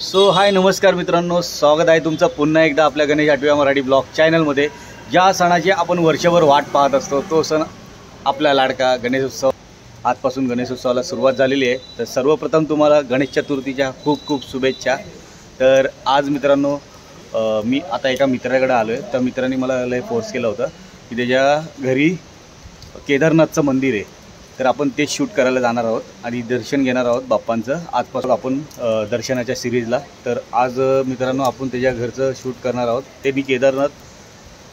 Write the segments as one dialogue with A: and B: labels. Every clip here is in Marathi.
A: हाय नमस्कार मित्रांनो, स्वागत आहे तुमचं पुन्हा एकदा आपल्या गणेश आठव्या मराठी ब्लॉग चॅनलमध्ये. ज्या सणाची आपण वर्षभर वाट पाहत असतो तो सण आपला लाडका गणेशोत्सव. आजपासून गणेशोत्सवाला सुरुवात झालेली आहे. तर सर्वप्रथम तुम्हाला गणेश चतुर्थीच्या खूप खूप शुभेच्छा. तर आज मित्रांनो मी आता एका मित्राकडे आलो आहे. त्या मित्रांनी मला लय फोर्स केलं होतं की त्याच्या घरी केदारनाथचं मंदिर आहे, तर आपण ते शूट करायला जाणार आहोत आणि दर्शन घेणार आहोत बाप्पांचं. आजपासून आपण दर्शनाच्या सिरीजला. तर आज मित्रांनो आपण त्याच्या घरचं शूट करणार आहोत. त्यांनी केदारनाथ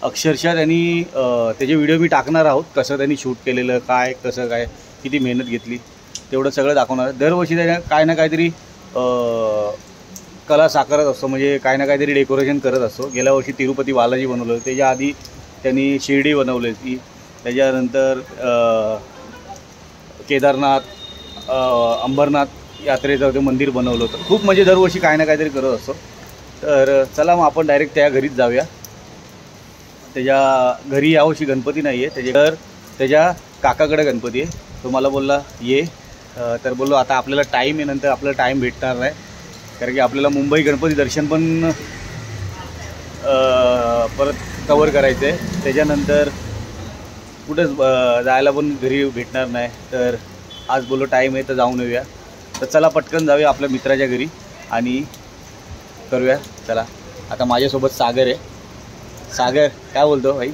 A: अक्षरशः त्यांनी त्याचे व्हिडिओ मी टाकणार आहोत, कसं त्यांनी शूट केलेलं, काय कसं काय किती मेहनत घेतली तेवढं सगळं दाखवणार. दरवर्षी त्याने काय ना काहीतरी कला साकारत असतो, म्हणजे काय ना काहीतरी डेकोरेशन करत असतो. गेल्या वर्षी तिरुपती बालाजी बनवलं, त्याच्या आधी त्यांनी शिर्डी बनवली होती, त्याच्यानंतर केदारनाथ अंबरनाथ यात्रेचं ते मंदिर बनवलं होतं. खूप म्हणजे दरवर्षी काय ना काहीतरी करत असतो. तर चला मग आपण डायरेक्ट त्या घरीच जाऊया. त्याच्या घरी यावर्षी गणपती नाही आहे, त्याच्या घर त्याच्या काकाकडे गणपती आहे. तो मला बोलला ये, तर बोललो आता आपल्याला टाईम आहे, नंतर आपल्याला टाईम भेटणार नाही, कारण की आपल्याला मुंबई गणपती दर्शन पण परत कवर करायचं आहे. त्याच्यानंतर कुठंच जायला पण घरी भेटणार नाही. तर आज बोललो टाईम आहे तर जाऊन येऊया. तर चला पटकन जाऊया आपल्या मित्राच्या घरी आणि करूया. चला आता माझ्यासोबत सागर आहे. सागर काय बोलतो भाई?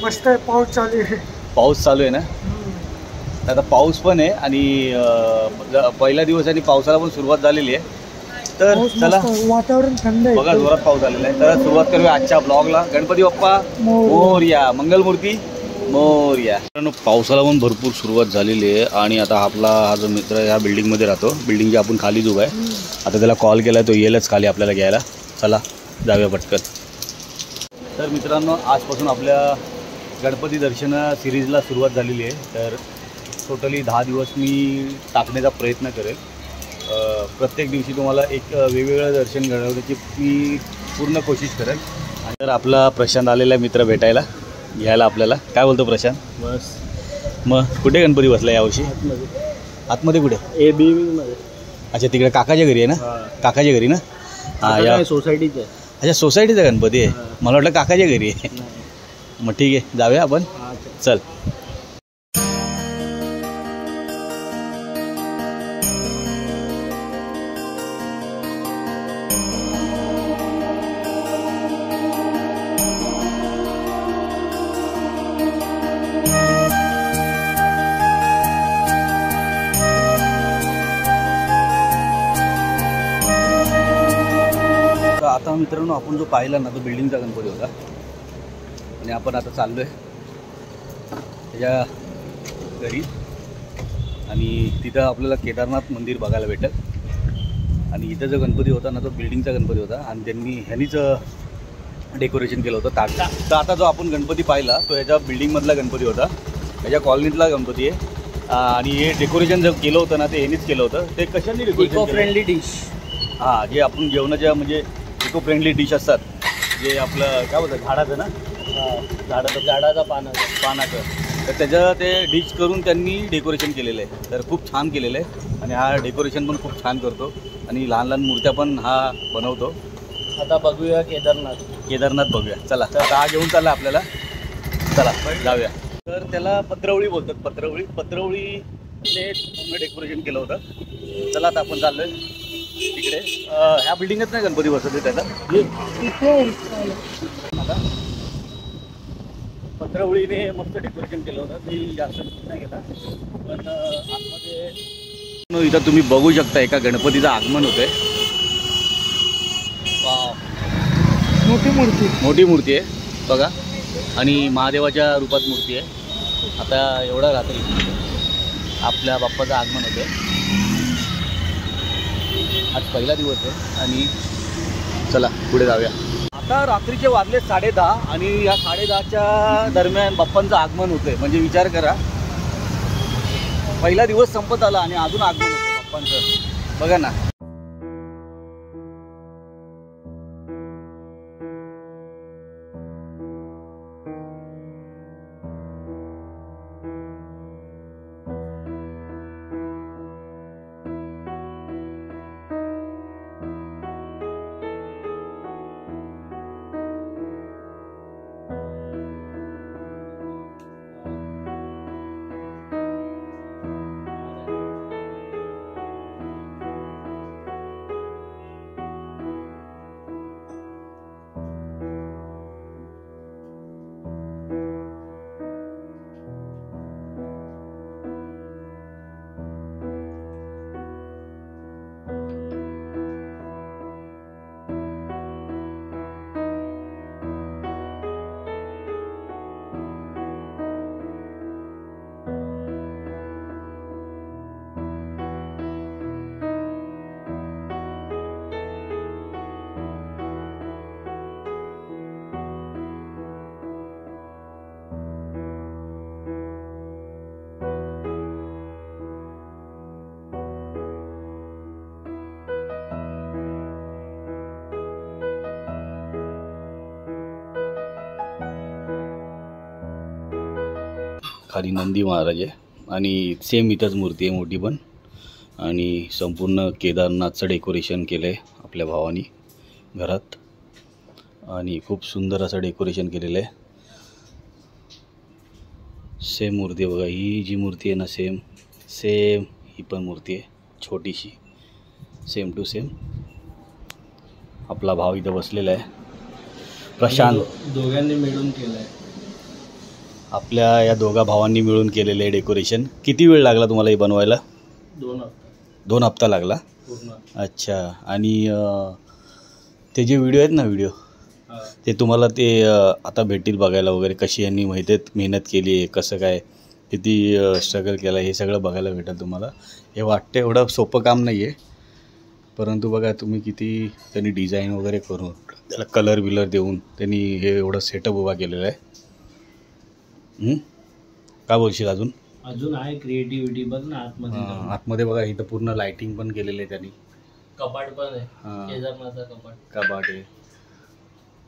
B: मस्त आहे, पाऊस चालू आहे.
A: पाऊस चालू आहे ना? आता पाऊस पण आहे आणि पहिला दिवस आणि पावसाला पण सुरुवात झालेली आहे. तर चला
B: वातावरण थंड आहे,
A: बघा जोरात पाऊस झालेला आहे. तर सुरुवात करूया आजच्या ब्लॉगला. गणपती बाप्पा मोरया, मंगलमूर्ती मोरया. पावसाला पण भरपूर सुरुवात झालेली आहे आणि आता आपला हा जो मित्र ह्या बिल्डिंगमध्ये राहतो, बिल्डिंगच्या आपण खालीच उभा आहे. आता त्याला कॉल केला, तो येईलच खाली आपल्याला घ्यायला. चला जाऊया पटकन. तर मित्रांनो आजपासून आपल्या गणपती दर्शन सिरीजला सुरुवात झालेली आहे. तर टोटली 10 दिवस मी टाकण्याचा प्रयत्न करेल. प्रत्येक दिवशी तुम्हाला एक वेगवेगळं दर्शन घडवण्याची मी पूर्ण कोशिश करेल. आणि तर आपला प्रशांत आलेला मित्र भेटायला घ्यायला आपल्याला. काय बोलतो प्रशांत?
B: बस
A: मग कुठे गणपती बसला यावर्षी? आतमध्ये कुठे?
B: AB मध्ये.
A: अच्छा तिकडे काकाच्या घरी आहे ना? काकाच्या घरी ना? हां या
B: सोसायटीचं आहे.
A: अच्छा सोसायटीचा गणपती आहे. मला वाटलं काकाच्या घरी आहे. मग ठीक आहे जाऊया आपण. चल. आता मित्रांनो आपण जो पाहिला ना तो बिल्डिंगचा गणपती होता आणि आपण आता चाललो आहे त्याच्या घरी. आणि तिथं आपल्याला केदारनाथ मंदिर बघायला भेटेल. आणि इथं जो गणपती होता ना तो बिल्डिंगचा गणपती होता आणि त्यांनी ह्यांनीच डेकोरेशन केलं होतं ताट. तर आता जो आपण गणपती पाहिला तो ह्याच्या बिल्डिंगमधला गणपती होता, ह्याच्या कॉलनीतला गणपती आहे. आणि हे डेकोरेशन जर केलं होतं ना ते ह्यांनीच केलं होतं. ते कशाने डेकोरेशन?
B: Eco friendly dish.
A: हां, जे आपण जेवणाच्या म्हणजे इको फ्रेंडली डिश असतात, जे आपलं काय बोलतात झाडाचं ना,
B: झाडाचं
A: पानाचं. तर त्याचं ते डिश करून त्यांनी डेकोरेशन केलेलं आहे. तर खूप छान केलेलं आहे आणि हा डेकोरेशन पण खूप छान करतो आणि लहान लहान मूर्त्या पण हा बनवतो.
B: आता बघूया केदारनाथ
A: बघूया. चला आता हा घेऊन चालला आपल्याला. चला जाऊया. तर त्याला पत्रवळी बोलतात. पत्रवळी ते पूर्ण डेकोरेशन केलं होतं. चला आता आपण चाललोय तिकडे. ह्या बिल्डिंगच नाही गणपती बसवते त्याला. आता पत्रवळीने मस्त डेकोरेशन केलं होतं. ते जास्त नाही केला पण आतमध्ये इथं तुम्ही बघू शकता एका गणपतीचं आगमन होतंय. मोठी मूर्ती आहे बघा आणि महादेवाच्या रूपात मूर्ती आहे. आता एवढा रात्री आपल्या बाप्पाचं आगमन होतं. आज पहिला दिवस आहे आणि चला पुढे जाऊया. आता रात्रीचे वाजले 10:30 आणि या 10:30च्या दरम्यान बाप्पांचं आगमन होतंय. म्हणजे विचार करा, पहिला दिवस संपत आला आणि अजून आगमन होतं बाप्पांचं. बघा ना. खाली नंदी महाराज आहे आणि सेम इथंच मूर्ती आहे मोठी पण. आणि संपूर्ण केदारनाथचं डेकोरेशन केलं आहे आपल्या भावानी घरात आणि खूप सुंदर असं डेकोरेशन केलेलं आहे. सेम मूर्ती बघा, ही जी मूर्ती आहे ना सेम ही पण मूर्ती आहे छोटीशी, सेम टू सेम. आपला भाव इथं बसलेला आहे प्रशांत.
B: दोघांनी मिळून केलंय.
A: आपल्या या दोघा भावांनी मिळून केलेलं आहे डेकोरेशन. किती वेळ लागला तुम्हाला हे बनवायला? 2 हप्ता लागला
B: पूर्ण.
A: अच्छा. आणि ते जे व्हिडिओ आहेत ना ते तुम्हाला ते आता भेटतील बघायला वगैरे, कशी यांनी मेहनत केली आहे, कसं काय किती स्ट्रगल केलं हे सगळं बघायला भेटेल तुम्हाला. हे वाटतं एवढं सोपं काम नाही आहे, परंतु बघा तुम्ही किती त्यांनी डिझाईन वगैरे करून त्याला कलर बिलर देऊन त्यांनी हे एवढं सेटअप उभा केलेलं आहे. काय बोलशील
B: अजून आहे क्रिएटिव्हिटी बघ ना आतमध्ये.
A: आतमध्ये बघा इथं पूर्ण लाइटिंग पण केलेलं आहे त्यांनी.
B: कपाट पण आहे, केदारनाथचं
A: कपाट आहे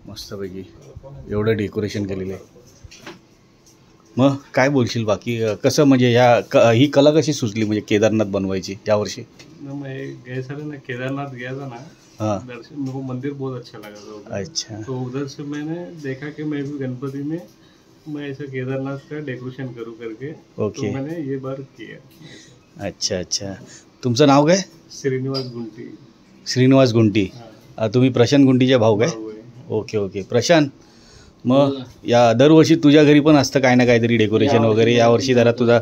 A: मस्तपैकी, एवढं डेकोरेशन केलेलं आहे. मग काय बोलशील बाकी, कसं म्हणजे ही कला कशी सुचली म्हणजे केदारनाथ बनवायची यावर्षी?
C: मैं गए साल ना केदारनाथ गया था ना,
A: हाँ
C: दर्शन मेरे को मंदिर बहुत अच्छा लगा था।
A: अच्छा.
C: तो उधर से मैंने देखा कि मैं भी गणपति में मैं ऐसा केदारनाथ का डेकोरेशन करूँ करके,
A: ओके.
C: तो मैंने ये बार किया।
A: अच्छा अच्छा. तुमचं नाव काय?
C: श्रीनिवास गुंटी.
A: श्रीनिवास गुंटी. तुम्ही प्रशांत गुंटीचे भाऊ काय?
C: भाऊ आहे.
A: Okay okay. प्रशांत, मग या दरवर्षी तुझ्या घरी पण असतं काय ना काहीतरी डेकोरेशन वगैरे. यावर्षी जरा तुझा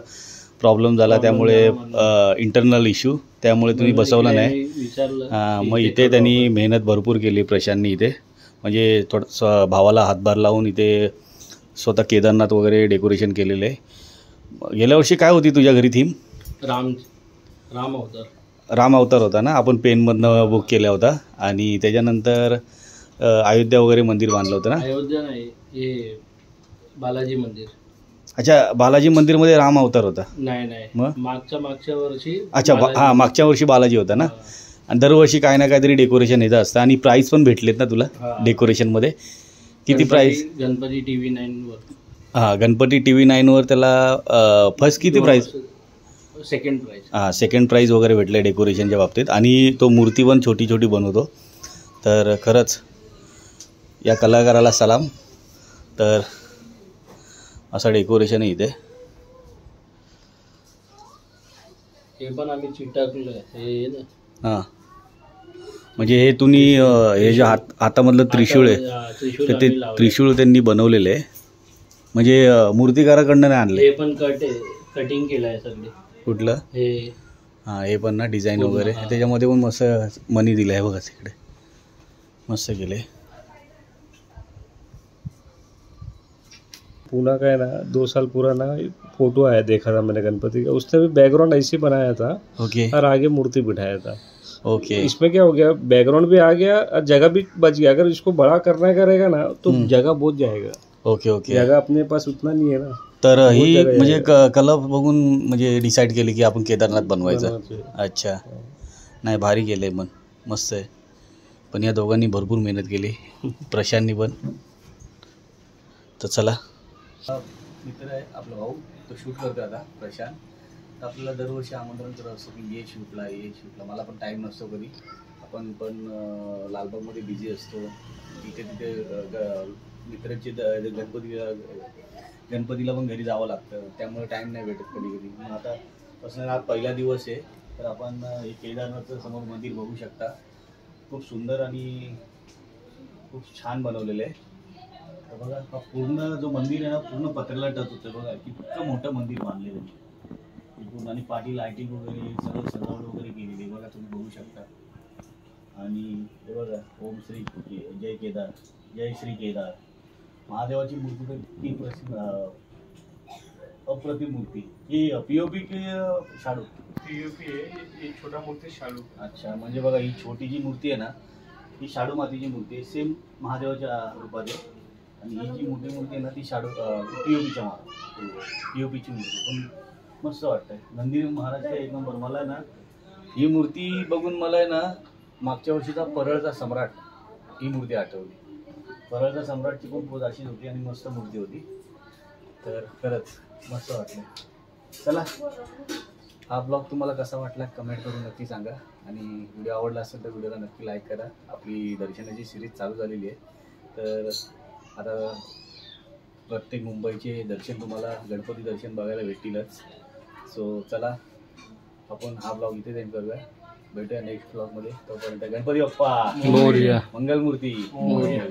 A: प्रॉब्लेम झाला त्यामुळे इंटरनल इश्यू, त्यामुळे तुम्ही बसवला नाही. हां, मग इथे त्यांनी मेहनत भरपूर केली प्रशांतनी इथे, म्हणजे थोडंसं भावाला हातभार लावून इथे स्वतः केदारनाथ वगैरे डेकोरेशन केलेलं आहे. गेल्या वर्षी काय होती तुझ्या घरी थीम? राम अवतार होता ना, आपण पेनमधनं बुक केला होता. आणि त्याच्यानंतर अयोध्या वगैरे मंदिर बांधलं होतं ना?
B: अयोध्या नाही, हे बालाजी मंदिर.
A: अच्छा, बालाजी मंदिरमध्ये राम अवतार होता?
B: नाही
A: मग
B: मागच्या वर्षी.
A: अच्छा, हां मागच्या वर्षी बालाजी होता ना. आणि दरवर्षी काय ना काहीतरी डेकोरेशन येतं असतं. आणि प्राईज पण भेटलेत ना तुला डेकोरेशनमध्ये? किती प्राईज?
B: गणपती TV 9 वर.
A: हां, गणपती TV 9 वर त्याला फर्स्ट किती प्राईज?
B: Second prize.
A: हां, सेकंड प्राईज वगैरे भेटले डेकोरेशनच्या बाबतीत. आणि तो मूर्ती पण छोटी छोटी बनवतो. तर खरंच या कलाकाराला सलाम. तर असं डेकोरेशन आहे इथे.
B: हे पण आम्ही चिटकलं हे ना.
A: हां, म्हणजे हे तुम्ही हे जे हातामधलं त्रिशूळ आहे तर ते त्रिशूळ त्यांनी बनवलेलं आहे, म्हणजे मूर्तिकाराकडनं नाही आणले.
B: हे पण कटिंग केलं आहे सगळे.
A: कुठलं?
B: हे
A: हां, हे पण ना डिझाईन वगैरे त्याच्यामध्ये पण मस्त मनी दिलं आहे बघा तिकडे, मस्त केलं आहे.
C: पूना का है ना 2 साल पुराना फोटो आया, देखा था मैंने गणपति का, उसने भी बैकग्राउंड ऐसे बनाया था.
A: ओके
C: और आगे मूर्ति बिठाया था.
A: ओके.
C: इसमें क्या हो गया, बैकग्राउंड भी आ गया और जगह भी बच गया. अगर इसको बड़ा करना करेगा ना तो जगह बहुत जाएगा.
A: Okay okay.
C: जगह अपने पास उतना नहीं है ना.
A: तर ही म्हणजे कला बघून म्हणजे डिसाईड केली की आपण केदारनाथ बनवायचं. अच्छा, नाही भारी केलं आहे, मस्त आहे. पण या दोघांनी भरपूर मेहनत केली, प्रशांतनी पण. तर चला, मित्र आहे आपला भाऊ, तो शूट करतो आता प्रशांत. तर आपल्याला दरवर्षी आमंत्रण करत असतो की ये शूटला. मला पण टाईम नसतो कधी, आपण पण लालबागमध्ये बिझी असतो. तिथे मित्रांची गणपतीला पण घरी जावं लागतं, त्यामुळे टाईम नाही भेटत कधी कधी. मग आता पासून आज पहिला दिवस आहे, तर आपण हे केदारनाथचं समोर मंदिर बघू शकता. खूप सुंदर आणि खूप छान बनवलेलं आहे. तर बघा, हा पूर्ण जो मंदिर आहे ना पूर्ण पत्र्याला टच होतं. बघा कितकं मोठं मंदिर बांधलेलं आहे पूर्ण, आणि पाठी लायटिंग वगैरे सगळं सजावट वगैरे केलेली बघा, तुम्ही बघू शकता. आणि हे बघा, ओम श्री जय केदार, जय श्री केदार. महादेवाची मूर्ती तर इतकी प्रसिद्ध, अप्रतिम मूर्ती. ही POP की शाडू?
C: POP है, ये छोटा मूर्ति शाडू.
A: अच्छा, म्हणजे बघा ही छोटी जी मूर्ती आहे ना ही शाडू मातीची मूर्ती आहे, सेम महादेवाच्या रूपात आहे. आणि ही जी मोठी मूर्ती आहे ना ती शाडू POPच्या POPची मूर्ती. पण मस्त वाटतंय. नंदी महाराजचा एक नंबर. मला आहे ना ही मूर्ती बघून मला आहे ना मागच्या वर्षीचा परळचा सम्राट ही मूर्ती आठवली. परळचा सम्राटची पण पोज अशीच होती आणि मस्त मूर्ती होती. तर खरंच मस्त वाटलं. चला, हा ब्लॉग तुम्हाला कसा वाटला कमेंट करून नक्की सांगा. आणि व्हिडिओ आवडला असेल तर व्हिडिओला नक्की लाईक करा. आपली दर्शनाची सिरीज चालू झालेली आहे, तर आता प्रत्येक मुंबईचे दर्शन तुम्हाला गणपती दर्शन बघायला भेटतीलच. सो चला, आपण हा ब्लॉग इथे एंड करूया. भेटूया नेक्स्ट ब्लॉगमध्ये. तोपर्यंत गणपती बाप्पा
B: मोरया.
A: मंगलमूर्ती मोरया.